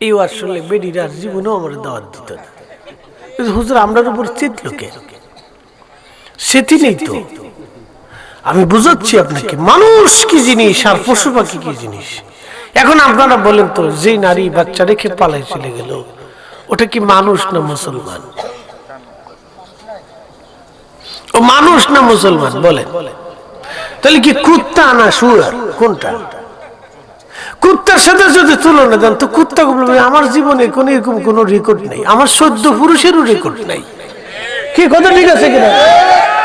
এই ওয়াজ শুনলে বেডিরা জীবনেও আমার দাওয়াত দিত না। হুজুর আমরার উপর চিতল কেন? সেটি নেই তো। আমি বুঝাচ্ছি আপনাকে মানুষ কি জিনিস আর পশু পাখি কি জিনিস। এখন আপনারা বলেন তো, যে নারী বাচ্চা রেখে পালাই চলে গেল, ওটা কি মানুষ না মুসলমান? ও মানুষ না মুসলমান বলেন? তাহলে কি কুত্তা না শুয়ার, কোনটা? কুত্তার সাথে যদি তুলনা দেন তো কুত্তা বলবে আমার জীবনে কোন এরকম কোন রেকর্ড নেই, আমার 14 পুরুষেরও রেকর্ড নাই। কি কথা ঠিক আছে কিনা?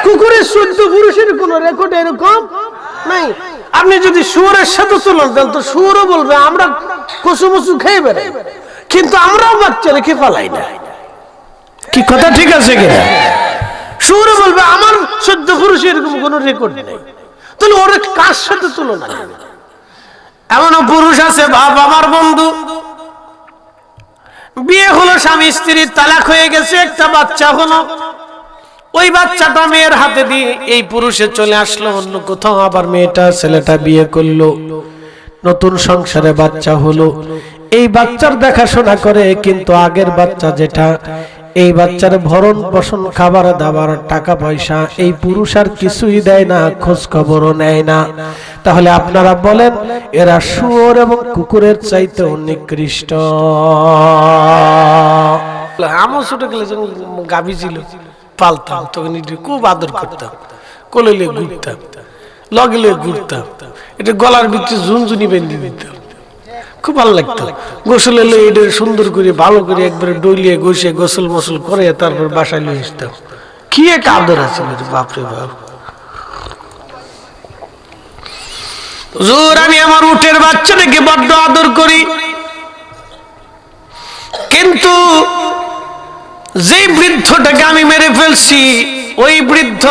কুকুরের 14 পুরুষের কোন রেকর্ড এরকম নাই। আপনি যদি শুয়োরের সাথে তুলনা দেন তো শুয়োরও বলবে আমরা কচু মচু খেয়ে বেড়াই, কিন্তু আমরাও বাচ্চা রেখে পালাই না। কি কথা ঠিক আছে কিনা? শুয়োরে বলবে আমার 14 পুরুষের এরকম কোন রেকর্ড নেই। তাহলে ওরা কার সাথে তুলনা দেবে? এমনও পুরুষ আছে, বাপ আমার বন্ধু, বিয়ে হলো, স্বামী স্ত্রীর তালাক হয়ে গেছে, একটা বাচ্চা হলো, ওই বাচ্চাটা মেয়ের হাতে দিয়ে এই পুরুষে চলে আসলো অন্য কোথাও, আবার মেয়েটা ছেলেটা বিয়ে করলো, নতুন সংসারে বাচ্চা হলো, এই বাচ্চার দেখাশোনা করে, কিন্তু আগের বাচ্চা যেটা, এই বাচ্চার ভরণ পোষণ খাবার দাবার টাকা পয়সা এই পুরুষ আর কিছুই দেয় না, খোঁজ খবরও নেয় না। তাহলে আপনারা বলেন এরা শুয়োর এবং কুকুরের চাইতে নিকৃষ্ট। আমার ছোট গেলে যখন গাভী ছিল পালতাম, তখন খুব আদর করতাম, কোলে ঘুরতাম, লগলে ঘুরতাম, এটা গলার ভিতরে ঝুনঝুনি বেঁধে দিতাম, খুব ভালো লাগতো। গোসল এলে এটা সুন্দর করে ভালো করে একবারে ডলিয়ে ঘষে গোসল মোসল করে তারপর বাসায় নিয়ে আসতাম। কি এক আদর আছে বাপরে বাপ। হুজুর আমি আমার উটের বাচ্চাটাকে বড্ড আদর করি, কিন্তু যে বৃদ্ধটাকে আমি মেরে ফেলছি ওই বৃদ্ধ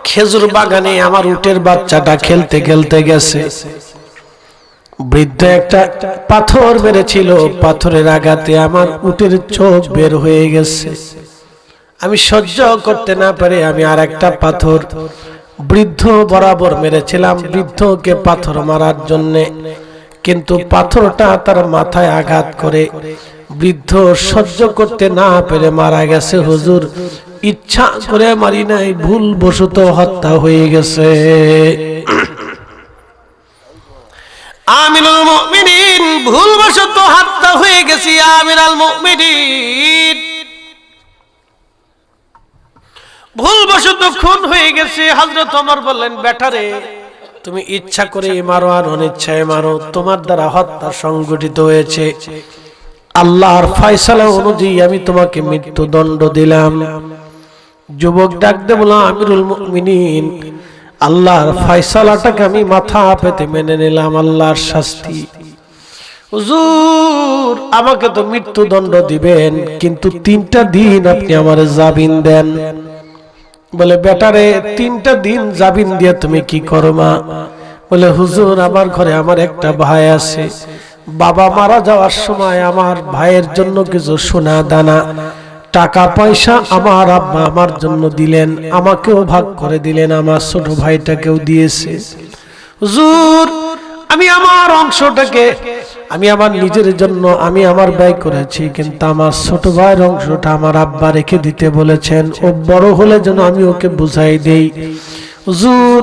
খেজুর বাগানে আমার উটের বাচ্চাটা খেলতে খেলতে গেছে, বৃদ্ধ একটা পাথর মেরেছিল, পাথরের আঘাতে আমার উটের চোখ বের হয়ে গেছে। আমি সহ্য করতে না পারে আমি আর একটা পাথর বৃদ্ধ বরাবর মেরেছিলাম বৃদ্ধকে পাথর মারার জন্যে, কিন্তু পাথরটা তার মাথায় আঘাত করে বৃদ্ধ সহ্য করতে না পেরে মারা গেছে। হুজুর ইচ্ছা করে মারি নাই, ভুলবশত হত্যা হয়ে গেছে। আমিরুল মুমিনিন ভুলবশত হত্যা হয়ে গেছি, আমিরুল মুমিনিন ভুলবশত খুন হয়ে গেছে। হযরত ওমর বললেন বেটারে তুমি ইচ্ছা করে মারো আর অনিচ্ছায় মারো, তোমার দ্বারা হত্যা সংঘটিত হয়েছে, আল্লাহর ফয়সালা অনুযায়ী আমি তোমাকে মৃত্যুদণ্ড দিলাম। যুবক ডাক দে বলল আমিরুল মুমিনিন আল্লাহর ফয়সালাটাকে আমি মাথা পেতে মেনে নিলাম, আল্লাহর শাস্তি। হুজুর আমাকে তো মৃত্যুদণ্ড দিবেন, কিন্তু 3টা দিন আপনি আমারে জামিন দেন। বলে বেটারে 3টা দিন জামিন দিয়ে তুমি কি করো মা? বলে হুজুর আমার ঘরে আমার একটা ভাই আছে, বাবা মারা যাওয়ার সময় আমার ভাইয়ের জন্য কিছু সোনা দানা টাকা পয়সা আমার আব্বা আমার জন্য দিলেন, আমাকেও ভাগ করে দিলেন, আমার ছোট ভাইটাকেও দিয়েছে। হুজুর আমি আমার অংশটাকে আমি আমার নিজের জন্য আমি আমার ব্যয় করেছি, কিন্তু আমার ছোট ভাইয়ের অংশটা আমার আব্বা রেখে দিতে বলেছেন, ও বড় হলে যেন আমি ওকে বুঝাই দেই। হুজুর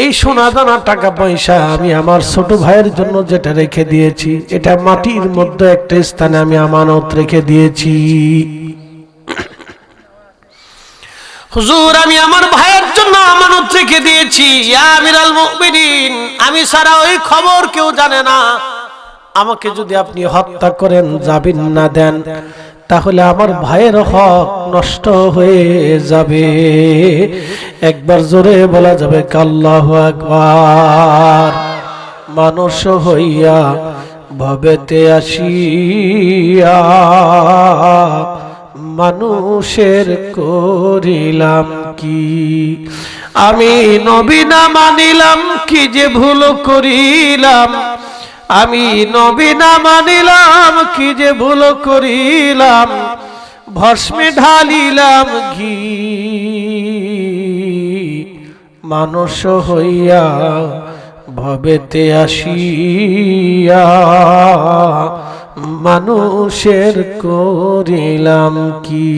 এই সোনা দানা টাকা পয়সা আমি আমার ছোট ভাইয়ের জন্য যেটা রেখে দিয়েছি, এটা মাটির মধ্যে একটা স্থানে আমি আমানত রেখে দিয়েছি। হুজুর আমি আমার ভাইয়ের জন্য আমানত রেখে দিয়েছি, ইয়া আমিরুল মুমিনিন আমি সারা ওই খবর কেউ জানে না, আমাকে যদি আপনি হত্যা করেন জামিন না দেন তাহলে আমার ভাইয়ের হক নষ্ট হয়ে যাবে। একবার জোরে বলা যাবে আল্লাহু আকবার। মানুষ হইয়া ভবেতে আসিয়া মানুষের করিলাম কি, আমি নবী না মানিলাম কি যে ভুল করিলাম, আমি নবী না মানিলাম কি যে ভুল করিলাম, ভস্মে ঢালিলাম ঘি, মানুষ হইয়া ভবেতে আসিয়া মানুষের করিলাম কি।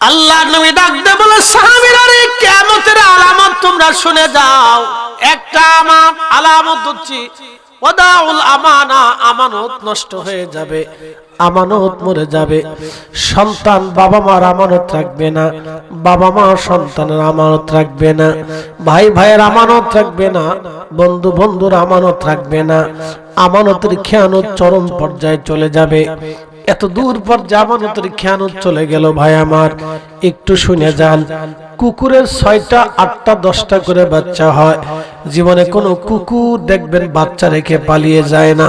আল্লাহ নবী ডাক দিয়ে বলে, সাহাবীরা রে, কিয়ামতের আলামত তোমরা শুনে যাও। একটা আলামত হচ্ছে ওয়াদাউল আমানা, আমানত নষ্ট হয়ে যাবে, আমানত মরে যাবে। সন্তান বাবা মার আমানত রাখবে না, বাবা মা সন্তানের আমানত রাখবে না, ভাই ভাইয়ের আমানত রাখবে না, বন্ধু বন্ধুর আমানত রাখবে না। আমানতের খেয়ানত চরম পর্যায়ে চলে যাবে। এত দূর পর্যায়ে আমানতের খেয়ানত চলে গেল। ভাই আমার, একটু শুনে যান। কুকুরের 6টা 8টা 10টা করে বাচ্চা হয়। জীবনে কোনো কুকুর দেখবেন বাচ্চা রেখে পালিয়ে যায় না।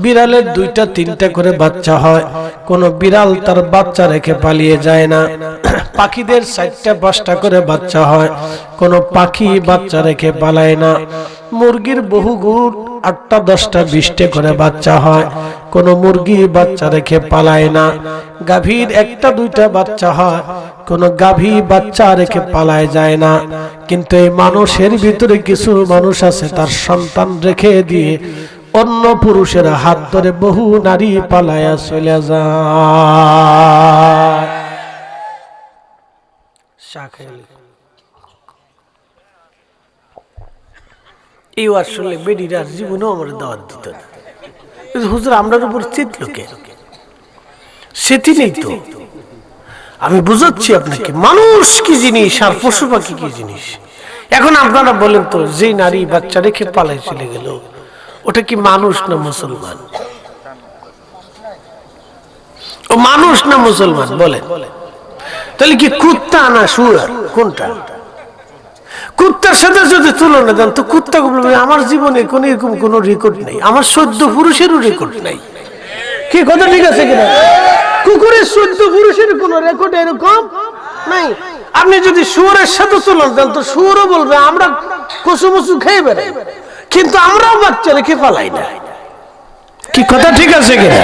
বিড়ালের 2টা 3টা করে বাচ্চা হয়, কোনো বিড়াল তার বাচ্চা রেখে পালিয়ে যায় না। পাখিদের 4টা 5টা করে বাচ্চা হয়, কোনো পাখি বাচ্চা রেখে পালায় না। মুরগির বহু গুণ 8টা 10টা 20টা করে বাচ্চা হয়, কোনো মুরগি বাচ্চা রেখে পালায় না। গাভীর 1টা 2টা বাচ্চা হয়, কোনো গাভী বাচ্চা রেখে পালায় যায় না। কিন্তু এই মানুষের ভিতরে কিছু মানুষ আছে, তার সন্তান রেখে দিয়ে অন্য পুরুষের হাত ধরে বহু নারী পালায়া চলে যায়। এই আসলে বেডিরা জীবনেও আমার দাওয়াত দিত না। হুজুর আমরার উপর চিতলোকে সেটি নেই তো। আমি বুঝাচ্ছি আপনাকে মানুষ কি জিনিস আর পশু পাখি কি জিনিস। এখন আপনারা বলেন তো, যে নারী বাচ্চা রেখে পালায় চলে গেল, ওটা কি মানুষ না মুসলমান? ও মানুষ না মুসলমান বলেন? তাহলে কি কুত্তা না শুয়ার, কোনটা? কুত্তার সাথে যদি তুলনা দেন তো কুত্তা বলবে আমার জীবনে কোনো এরকম কোনো রেকর্ড নেই, আমার 14 পুরুষেরও রেকর্ড নাই। কি কথা ঠিক আছে কিনা? কুকুরের 14 পুরুষের কোনো রেকর্ড এরকম নাই। আপনি যদি শুয়োরের সাথে তুলনা দেন তো শুয়োরও বলবে আমরা কচু মচু খেয়ে বেড়াই, কিন্তু আমরাও বাচ্চা রেখে পালাই না। কি কথা ঠিক আছে কিনা?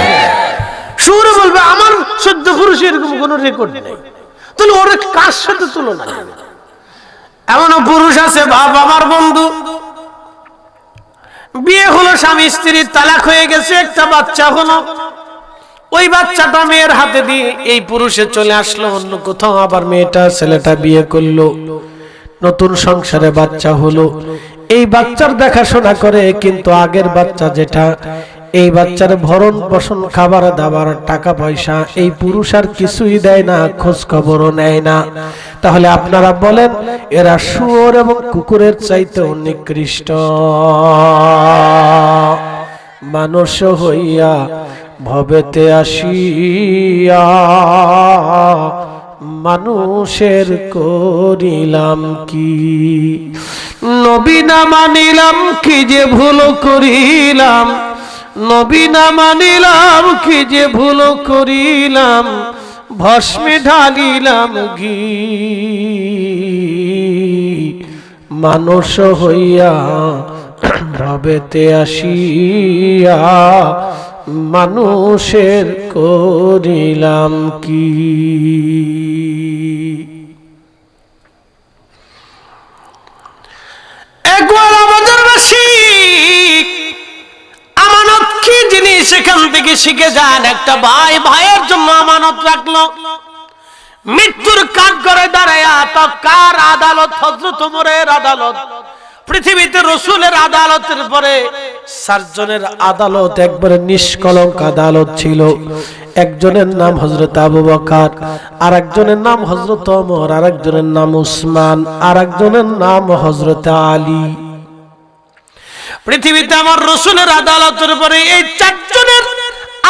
শুয়োরও বলবে আমার 14 পুরুষের এরকম কোনো রেকর্ড নেই। তাহলে ওরা কার সাথে তুলনা দেবে? এমনও পুরুষ আছে, বাপ আমার বন্ধু, বিয়ে হলো, স্বামী স্ত্রীর তালাক হয়ে গেছে, একটা বাচ্চা হলো, ওই বাচ্চাটা মেয়ের হাতে দিয়ে এই পুরুষে চলে আসলো অন্য কোথাও, আবার মেয়েটা ছেলেটা বিয়ে করলো, নতুন সংসারে বাচ্চা হলো। এই বাচ্চার দেখাশোনা করে, কিন্তু আগের বাচ্চা যেটা, এই বাচ্চার ভরণ পোষণ খাবার দাবার টাকা পয়সা এই পুরুষ আর কিছুই দেয় না, খোঁজ খবরও নেয় না। তাহলে আপনারা বলেন এরা শুয়োর এবং কুকুরের চাইতে নিকৃষ্ট। মানুষ হইয়া ভবেতে আসিয়া মানুষের করিলাম কি। নবী না মানিলাম কি যে ভুল করিলাম, নবী না মানিলাম কি যে ভুল করিলাম, ভস্মে ঢালিলাম ঘি। মানুষ হইয়া ভবেতে আসিয়া মানুষের করিলাম কি। একবার আমাদের বাসী আমানত কি জিনিস সেখান থেকে শিখে যান। একটা ভাই ভাইয়ের জন্য আমানত রাখলো, মৃত্যুর কাঠ করে দাঁড়ায়া তো কার আদালত? হযরত ওমরের আদালত। পৃথিবীতে রাসূলের আদালতের পরে 4 জনের আদালত একবারে নিষ্কলঙ্ক আদালত ছিল। একজনের নাম হযরত আবু বকর, আরেকজনের নাম হযরত ওমর, আরেকজনের নাম উসমান, আরেকজনের নাম হযরত আলী। পৃথিবীতে আমার রাসূলের আদালতের পরে এই 4 জনের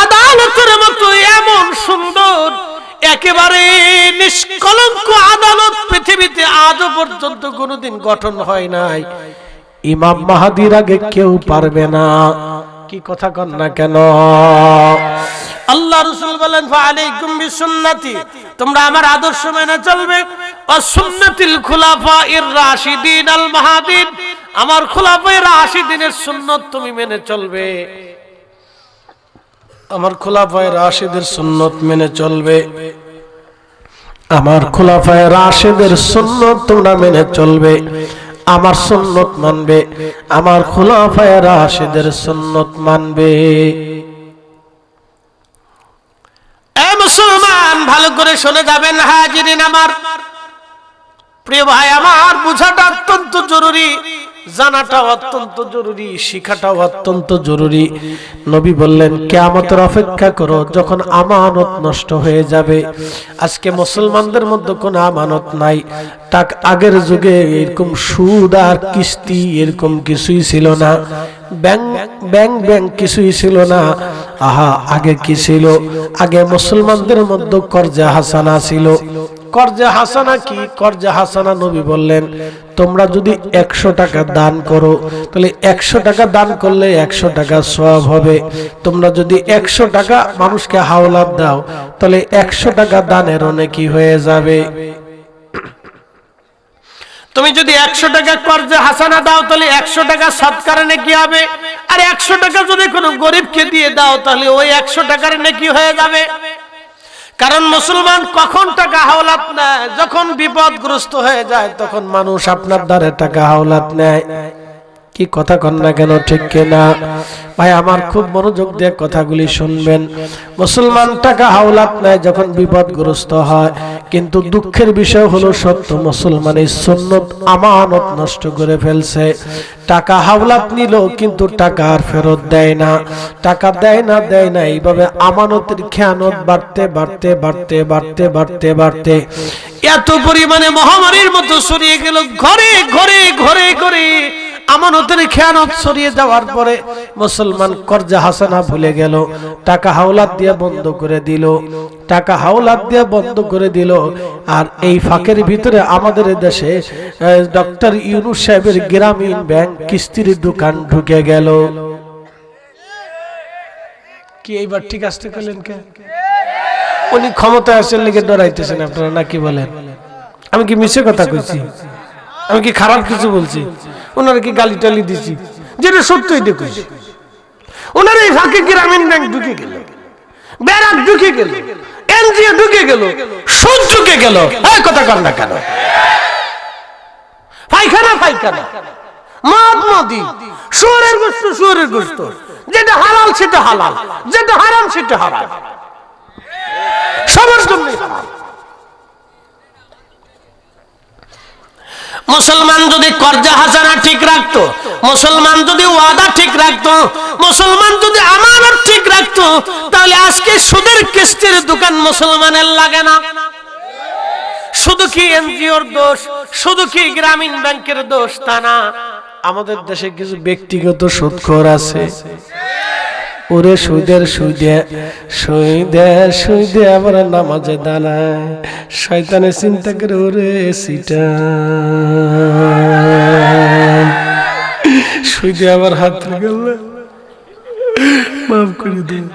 আদালতের মতো এমন সুন্দর একেবারে নিষ্কলঙ্ক আদালত পৃথিবীতে আজও পর্যন্ত কোনোদিন গঠন হয় নাই। ইমাম মাহদীর আগে কেউ পারবে না। কি কথা কন না কেন? আল্লাহ রাসূল বলেন ফাআলাইকুম বিসুন্নতি, তোমরা আমার আদর্শ মেনে চলবে, ওয়া সুন্নাতিল খুলাফায়ে রাশিদিন আল মাহদীন, আমার খুলাফায়ে রাশিদিনের সুন্নাত তুমি মেনে চলবে, আমার খুলাফায়ে রাশিদের সুন্নাত মেনে চলবে, আমার খুলাফায়ে রাশিদের সুন্নাত তোমরা মেনে চলবে। আমার সুন্নত মানবে, আমার খুলাফায়ে রাশিদের সুন্নত মানবে। এ মুসলমান, ভালো করে শুনে যাবেন হাজিরিন আমার, প্রিয় ভাই আমার, বুঝাটা অত্যন্ত জরুরি, জানাটা অত্যন্ত জরুরি, শিখাটাও অত্যন্ত জরুরি। নবী বললেন কিয়ামতের অপেক্ষা করো, যখন আমানত নষ্ট হয়ে যাবে। আজকে মুসলমানদের মধ্যে কোনো আমানত নাই। আগের যুগে এরকম সুদ আর কিস্তি এরকম কিছুই ছিল না, ব্যাংক কিছুই ছিল না। আগে কি ছিল? আগে মুসলমানদের মধ্যে কর্জে হাসানা ছিল। কর্জে হাসানা কি? কর্জে হাসানা নবী বললেন, তোমরা যদি 100 টাকা দান করো, তাহলে 100 টাকা দান করলে 100 টাকা সওয়াব হবে। তোমরা যদি 100 টাকা মানুষকে হাওলাত দাও, তাহলে 100 টাকা দানের নেকি হয়ে যাবে। তুমি যদি 100 টাকা কর্জে হাসানা দাও, তাহলে 100 টাকা সদকার নেকি হবে। আর 100 টাকা যদি কোনো গরিবকে দিয়ে দাও, তাহলে ওই 100 টাকার নেকি হয়ে যাবে। কারণ মুসলমান কখন টাকা হাওলাত নেয়? যখন বিপদগ্রস্ত হয়ে যায়, তখন মানুষ আপনার দ্বারে টাকা হাওলাত নেয়। কি কথা কন না কেন, ঠিক কিনা ভাই আমার? খুব মনোযোগ দিয়ে কথাগুলি শুনবেন। মুসলমান টাকা হাওলাত নেয় যখন বিপদগ্রস্ত হয়, কিন্তু দুঃখের বিষয় হলো সত্য, মুসলমানের সুন্নত আমানত নষ্ট করে ফেলছে। টাকা হাওলাত নিল, কিন্তু টাকা আর ফেরত দেয় না, টাকা দেয় না। এইভাবে আমানতের খেয়ানত বাড়তে বাড়তে বাড়তে বাড়তে বাড়তে বাড়তে এত পরিমাণে মহামারীর মতো ছড়িয়ে গেল। ঘরে ঘরে ঘরে ঘরে আমানতের খেয়ানত ছড়িয়ে যাওয়ার পরে মুসলমান কর্জে হাসানা ভুলে গেল, টাকা হাওলাত দিয়ে বন্ধ করে দিল, টাকা হাওলাত দিয়ে বন্ধ করে দিল। আর এই ফাঁকের ভিতরে আমাদের দেশে ডক্টর ইউনূস সাহেবের গ্রামীণ ব্যাংক কিস্তির দোকান ঢুকে গেল। কি এইবার ঠিক আসতে করলেন কে? উনি ক্ষমতায় আসার লেগে ডরাইতেছেন আপনারা, নাকি বলেন? আমি কি মিছে কথা কইছি? আমি কি খারাপ কিছু বলছি? ওনারা কি গালি টালি দিছি? যেটা সত্যই দেখছি, ওনারা এই ফাঁকে গ্রামীণ ব্যাংক ঢুকে গেল, ব্যারাক ঢুকে গেল, এনজিও ঢুকে গেল, সুদ ঢুকে গেল। এই কথা কর না কেন? পায়খানা মদ মদি, শুয়োরের গোশত, যেটা হালাল সেটা হালাল, যেটা হারাম সেটা হারাম, সবার জন্যই হারাম। মুসলমান যদি কর্জা হাসানা ঠিক রাখতো, মুসলমান যদি ওয়াদা ঠিক রাখতো, মুসলমান যদি আমানত ঠিক রাখতো, তাহলে আজকে সুদের কিস্তির দোকান মুসলমানের লাগে না। শুধু কি এনজিওর দোষ, শুধু কি গ্রামীণ ব্যাংকের দোষ তা না, আমাদের দেশে কিছু ব্যক্তিগত সুদখোর আছে। ওরে সুদে আবার নামাজে দাঁড়ায়, শয়তানে চিন্তা করে ওরে সিটা সুদে আবার হাত গেল, মাফ করে দিন।